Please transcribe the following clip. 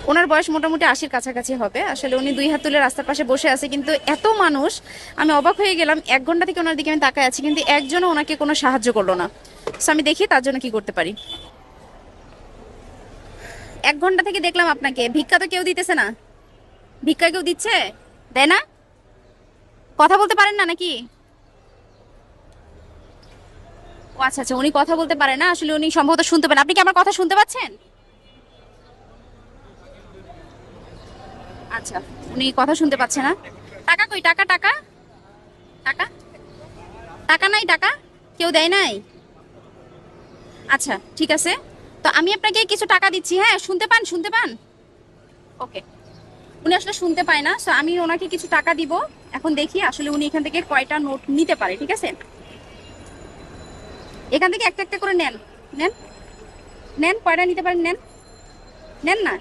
ওনার বয়স মোটামুটি 80-র কাছাকাছি হবে। আসলে উনি 2 হাত তুলে রাস্তার পাশে বসে আছে, কিন্তু এত মানুষ, আমি অবাক হয়ে গেলাম। 1 ঘন্টা থেকে ওনার দিকে আমি তাকায় আছি, কিন্তু একজনও ওনাকে কোনো সাহায্য করলো না। সো আমি দেখি তার জন্য কি করতে পারি। 1 ঘন্টা থেকে দেখলাম আপনাকে, ভিক্ষা তো কেউ দিতেছে না। ভিক্ষা কেউ দিচ্ছে? দেয় না? কথা বলতে পারেন না নাকি? ও আচ্ছা আচ্ছা, উনি কথা বলতে পারে না, আসলে উনি সম্ভবত শুনতে পান। আপনি কি আমার কথা শুনতে পাচ্ছেন? আচ্ছা, উনি কথা শুনতে পাচ্ছে না। টাকা কই? টাকা টাকা টাকা টাকা নাই, টাকা কেউ দেয় নাই। আচ্ছা ঠিক আছে, তো আমি আপনাকে কিছু টাকা দিচ্ছি, হ্যাঁ? শুনতে পান, শুনতে পান? ওকে। উনি আসলে শুনতে পায় না, সো আমি ওনাকে কিছু টাকা দিব। এখন দেখি আসলে উনি এখান থেকে কয়টা নোট নিতে পারে, ঠিক আছে? এখান থেকে একটা একটা করে নেন। নেন, নেন, কয়টা নিতে পারেন নেন। নেন না।